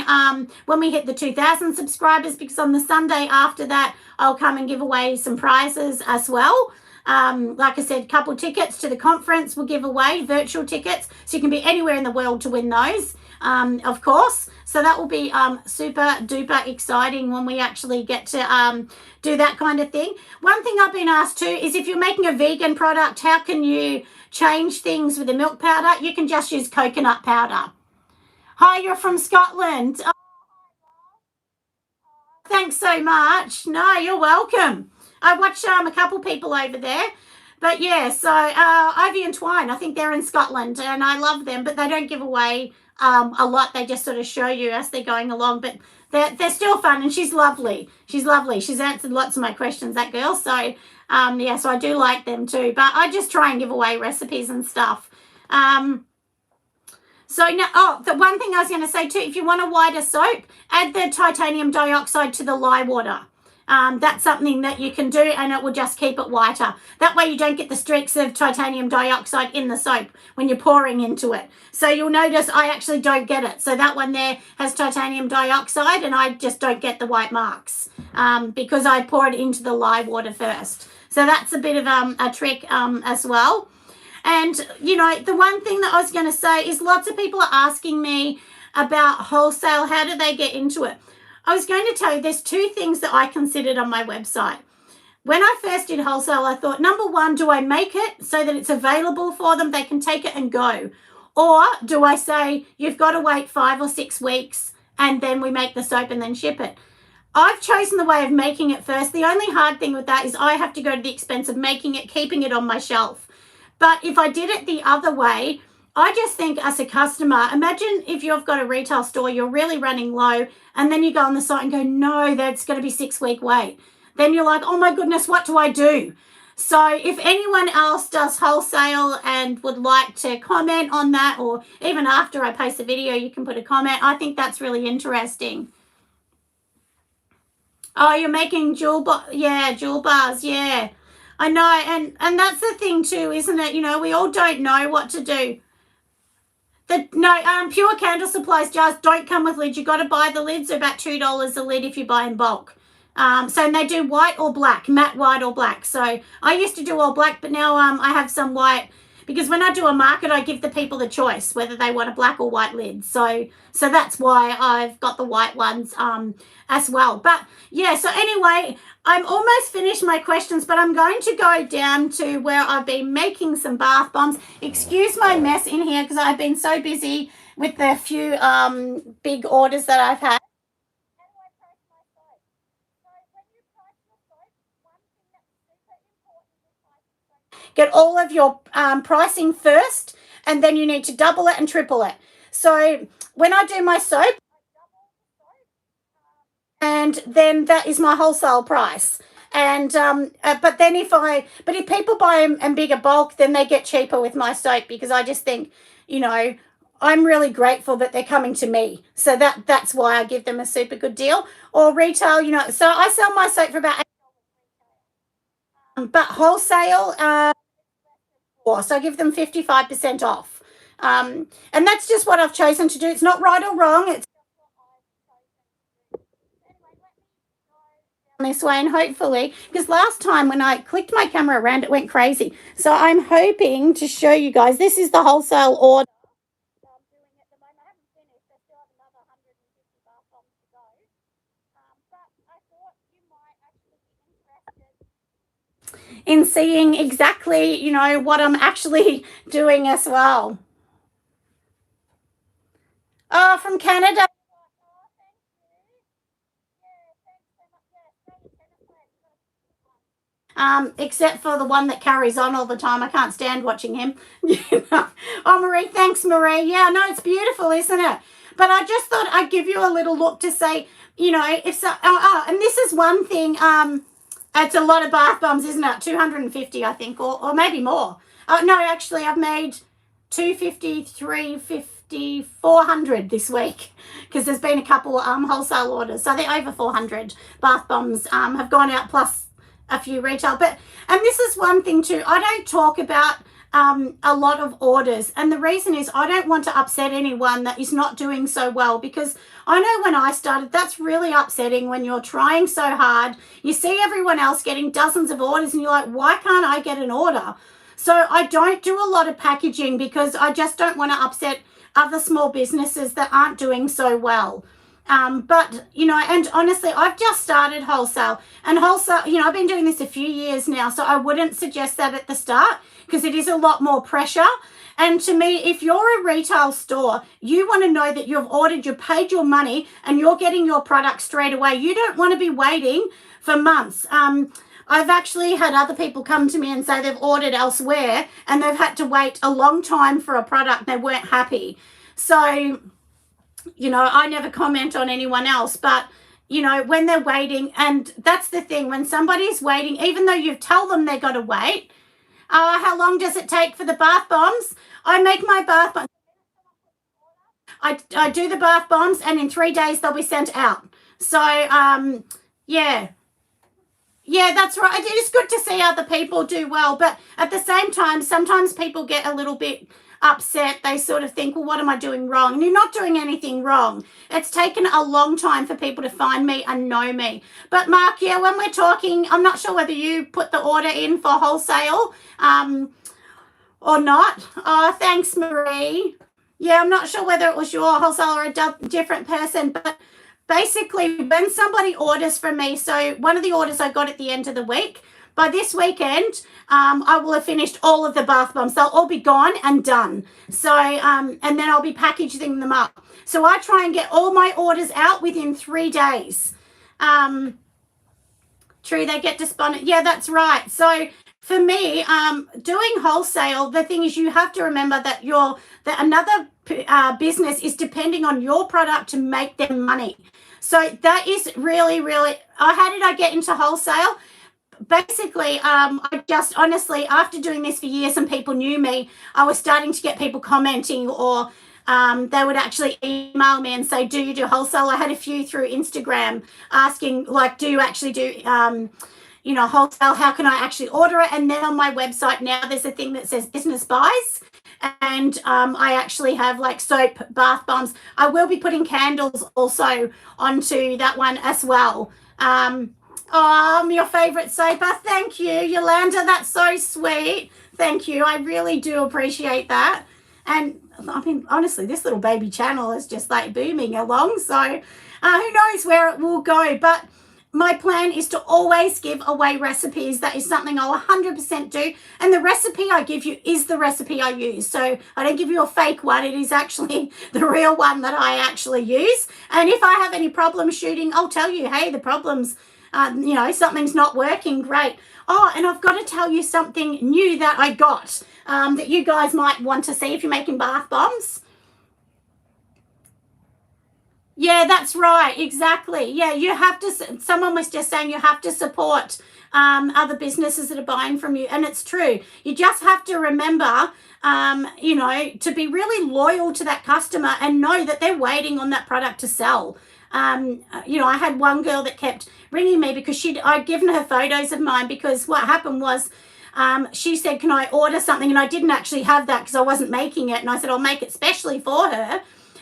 when we hit the 2,000 subscribers, because on the Sunday after that, I'll come and give away some prizes as well. Like I said, a couple tickets to the conference we'll give away, virtual tickets, so you can be anywhere in the world to win those, of course. So that will be super duper exciting when we actually get to do that kind of thing. One thing I've been asked too is if you're making a vegan product, how can you change things with the milk powder? You can just use coconut powder. Hi, you're from Scotland. Oh, thanks so much. No, you're welcome. I watch a couple people over there. But yeah, so Ivy and Twine, I think they're in Scotland and I love them, but they don't give away a lot. They just sort of show you as they're going along, but they're still fun, and she's lovely. She's lovely. She's answered lots of my questions, that girl. So yeah, so I do like them too, but I just try and give away recipes and stuff. So now, the one thing I was going to say too, if you want a whiter soap, add the titanium dioxide to the lye water. That's something that you can do, and it will just keep it whiter. That way you don't get the streaks of titanium dioxide in the soap when you're pouring into it. So you'll notice I actually don't get it. So that one there has titanium dioxide and I just don't get the white marks because I pour it into the lye water first. So that's a bit of a trick as well. And, the one thing that I was going to say is lots of people are asking me about wholesale. How do they get into it? I was going to tell you there's two things that I considered on my website. When I first did wholesale, I thought, number one, do I make it so that it's available for them? They can take it and go. Or do I say, you've got to wait 5 or 6 weeks and then we make the soap and then ship it? I've chosen the way of making it first. The only hard thing with that is I have to go to the expense of making it, keeping it on my shelf. But if I did it the other way, I just think as a customer, imagine if you've got a retail store, you're really running low, and then you go on the site and go, no, that's going to be 6-week wait. Then you're like, oh my goodness, what do I do? So if anyone else does wholesale and would like to comment on that, or even after I post the video, you can put a comment. I think that's really interesting. Oh, you're making jewel bars. Yeah. I know, and that's the thing too, isn't it? We all don't know what to do. Pure Candle Supplies jars don't come with lids. You've got to buy the lids. They're about $2 a lid if you buy in bulk. So they do white or black, matte white or black. So I used to do all black, but now I have some white, because when I do a market, I give the people the choice whether they want a black or white lid. So that's why I've got the white ones as well. But yeah, so anyway, I'm almost finished my questions, but I'm going to go down to where I've been making some bath bombs. Excuse my mess in here because I've been so busy with the few big orders that I've had. Get all of your pricing first, and then you need to double it and triple it. So when I do my soap, and then that is my wholesale price. And but if people buy them in bigger bulk, then they get cheaper with my soap, because I just think, I'm really grateful that they're coming to me. So that's why I give them a super good deal. Or retail, so I sell my soap for about $8, but wholesale, so I give them 55% off. And that's just what I've chosen to do. It's not right or wrong. It's this way, and hopefully, because last time when I clicked my camera around, it went crazy. So I'm hoping to show you guys. This is the wholesale order. in seeing exactly, you know, what I'm actually doing as well. Oh, from Canada. Except for the one that carries on all the time. I can't stand watching him. Oh, Marie, thanks, Marie. Yeah, no, it's beautiful, isn't it? But I just thought I'd give you a little look to say, you know, if so. And this is one thing. It's a lot of bath bombs, isn't it? 250, I think, or maybe more. No, actually, I've made 250, 350, 400 this week because there's been a couple wholesale orders. So I think over 400 bath bombs have gone out, plus a few retail. And this is one thing too, I don't talk about a lot of orders, and the reason is I don't want to upset anyone that is not doing so well, because I know when I started, that's really upsetting when you're trying so hard, you see everyone else getting dozens of orders and you're like, why can't I get an order? So I don't do a lot of packaging because I just don't want to upset other small businesses that aren't doing so well. But, you know, and honestly, I've just started wholesale, and wholesale, you know, I've been doing this a few years now, so I wouldn't suggest that at the start because it is a lot more pressure. And to me, if you're a retail store, you want to know that you've ordered, you paid your money, and you're getting your product straight away. You don't want to be waiting for months. I've actually had other people come to me and say they've ordered elsewhere and they've had to wait a long time for a product and they weren't happy. So, you know, I never comment on anyone else, but, you know, when they're waiting, and that's the thing, when somebody's waiting, even though you tell them they've got to wait, how long does it take for the bath bombs? I make my bath bombs. I do the bath bombs, and in 3 days they'll be sent out. So, yeah. Yeah, that's right. It is good to see other people do well, but at the same time, sometimes people get a little bit upset. They sort of think, well, what am I doing wrong? And you're not doing anything wrong. It's taken a long time for people to find me and know me. But Mark, yeah, when we're talking, I'm not sure whether you put the order in for wholesale or not. Oh, thanks, Marie. Yeah, I'm not sure whether it was your wholesale or a different person, but basically, when somebody orders from me, so one of the orders I got at the end of the week, by this weekend, I will have finished all of the bath bombs. They'll all be gone and done. So, and then I'll be packaging them up. So I try and get all my orders out within 3 days. True, they get despondent. Yeah, that's right. So for me, doing wholesale, the thing is you have to remember that another business is depending on your product to make them money. So that is really, really, how did I get into wholesale? Basically, I just honestly, after doing this for years and people knew me, I was starting to get people commenting, or they would actually email me and say, do you do wholesale? I had a few through Instagram asking, like, do you actually do, you know, wholesale? How can I actually order it? And then on my website now, there's a thing that says business buys. And I actually have like soap, bath bombs. I will be putting candles also onto that one as well. Oh, I'm your favourite soaper. Thank you, Yolanda. That's so sweet. Thank you. I really do appreciate that. And I mean, honestly, this little baby channel is just like booming along. So who knows where it will go. But my plan is to always give away recipes. That is something I'll 100% do. And the recipe I give you is the recipe I use. So I don't give you a fake one. It is actually the real one that I actually use. And if I have any problems shooting, I'll tell you, hey, the problems, you know, something's not working. Great. Oh, and I've got to tell you something new that I got that you guys might want to see if you're making bath bombs. Yeah, that's right. Exactly. Yeah, you have to, someone was just saying you have to support other businesses that are buying from you. And it's true. You just have to remember, you know, to be really loyal to that customer and know that they're waiting on that product to sell. You know, I had one girl that kept ringing me because I'd given her photos of mine, because what happened was she said, can I order something? And I didn't actually have that because I wasn't making it. And I said, I'll make it specially for her.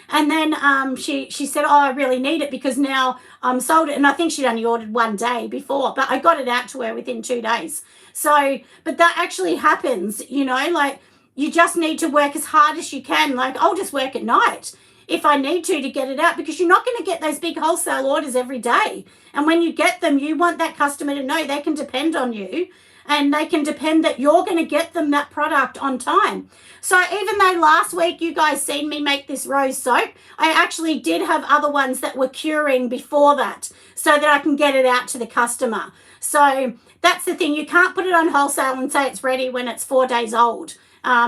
And then she said, oh, I really need it because now I'm sold it. And I think she'd only ordered one day before, but I got it out to her within 2 days. So, but that actually happens, you know, like you just need to work as hard as you can. Like I'll just work at night if I need to get it out, because you're not going to get those big wholesale orders every day. And when you get them, you want that customer to know they can depend on you. and they can depend that you're going to get them that product on time. So even though last week you guys seen me make this rose soap, I actually did have other ones that were curing before that so that I can get it out to the customer. So that's the thing. You can't put it on wholesale and say it's ready when it's 4 days old.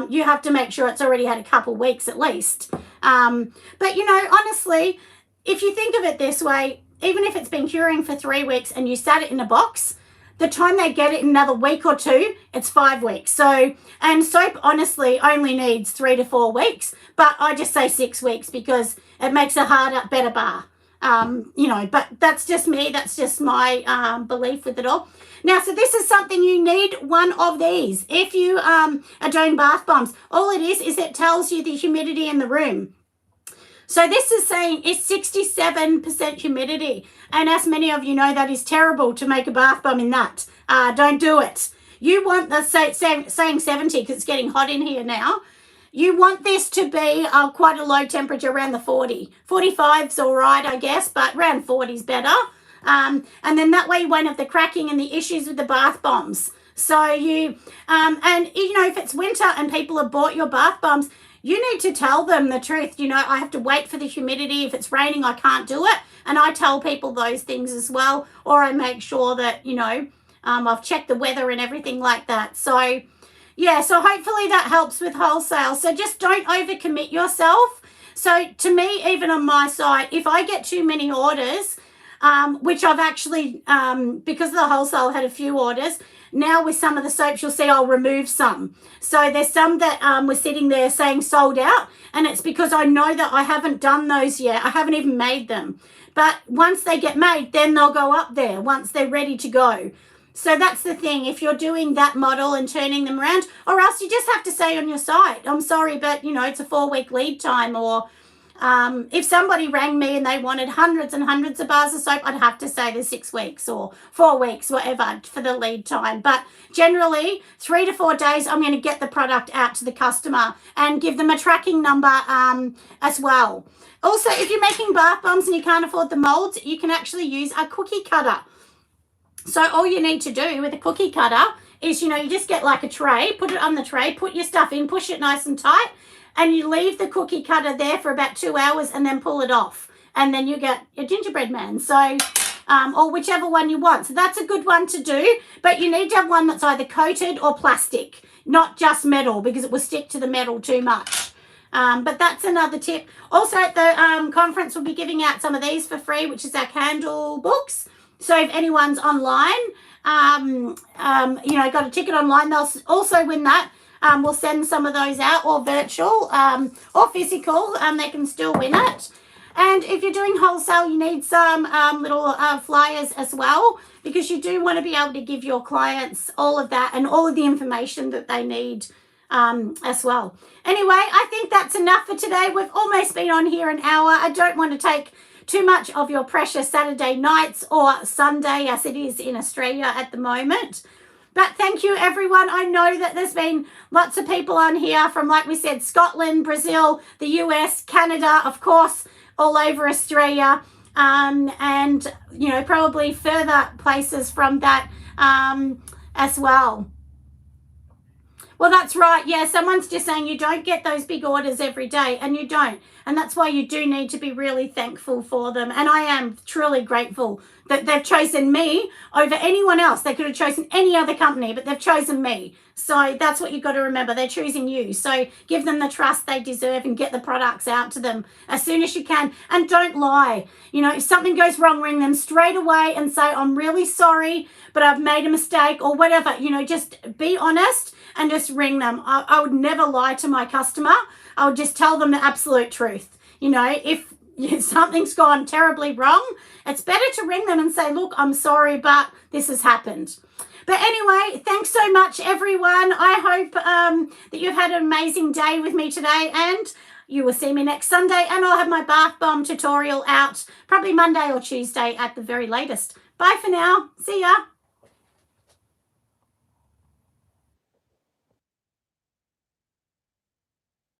You have to make sure it's already had a couple weeks at least. But, you know, honestly, if you think of it this way, even if it's been curing for 3 weeks and you sat it in a box, the time they get it in another week or two, it's 5 weeks. So, and soap honestly only needs 3 to 4 weeks, but I just say 6 weeks because it makes a harder, better bar. You know, but that's just me. That's just my belief with it all. Now, so this is something you need one of these. If you are doing bath bombs, all it is it tells you the humidity in the room. So this is saying it's 67% humidity. And as many of you know, that is terrible to make a bath bomb in that. Don't do it. You want the saying 70 because it's getting hot in here now. You want this to be quite a low temperature, around the 40. 45's all right, I guess, but around 40's better. And then that way you won't have the cracking and the issues with the bath bombs. So you, and you know, if it's winter and people have bought your bath bombs, you need to tell them the truth. You know, I have to wait for the humidity. If it's raining, I can't do it. And I tell people those things as well. Or I make sure that, you know, I've checked the weather and everything like that. So, yeah, so hopefully that helps with wholesale. So just don't overcommit yourself. So to me, even on my side, if I get too many orders, which I've actually, because the wholesale had a few orders, now with some of the soaps, you'll see I'll remove some. So there's some that were sitting there saying sold out, and it's because I know that I haven't done those yet. I haven't even made them. But once they get made, then they'll go up there once they're ready to go. So that's the thing. If you're doing that model and turning them around, or else you just have to say on your site, I'm sorry, but, you know, it's a 4-week lead time. Or if somebody rang me and they wanted hundreds and hundreds of bars of soap, I'd have to say there's 6 weeks or 4 weeks, whatever, for the lead time. But generally, 3 to 4 days, I'm going to get the product out to the customer and give them a tracking number as well. Also, if you're making bath bombs and you can't afford the molds, you can actually use a cookie cutter. So all you need to do with a cookie cutter is, you know, you just get like a tray, put it on the tray, put your stuff in, push it nice and tight, and you leave the cookie cutter there for about 2 hours and then pull it off. And then you get your gingerbread man. So, or whichever one you want. So that's a good one to do, but you need to have one that's either coated or plastic, not just metal, because it will stick to the metal too much. But that's another tip. Also at the conference, we'll be giving out some of these for free, which is our candle books. So if anyone's online, you know, got a ticket online, they'll also win that. We'll send some of those out, or virtual or physical. They can still win it. And if you're doing wholesale, you need some little flyers as well, because you do want to be able to give your clients all of that and all of the information that they need as well. Anyway, I think that's enough for today. We've almost been on here an hour. I don't want to take too much of your precious Saturday nights or Sunday, as it is in Australia at the moment. But thank you, everyone. I know that there's been lots of people on here from, like we said, Scotland, Brazil, the US, Canada, of course, all over Australia, and, you know, probably further places from that as well. Well, that's right. Yeah, someone's just saying you don't get those big orders every day, and you don't. And that's why you do need to be really thankful for them. And I am truly grateful that they've chosen me over anyone else. They could have chosen any other company, but they've chosen me. So that's what you've got to remember. They're choosing you. So give them the trust they deserve and get the products out to them as soon as you can. And don't lie. You know, if something goes wrong, ring them straight away and say, I'm really sorry, but I've made a mistake, or whatever. You know, just be honest and just ring them. I would never lie to my customer. I would just tell them the absolute truth. You know, if something's gone terribly wrong, it's better to ring them and say, look, I'm sorry, but this has happened. But anyway, thanks so much, everyone. I hope that you've had an amazing day with me today, and you will see me next Sunday, and I'll have my bath bomb tutorial out probably Monday or Tuesday at the very latest. Bye for now. See ya.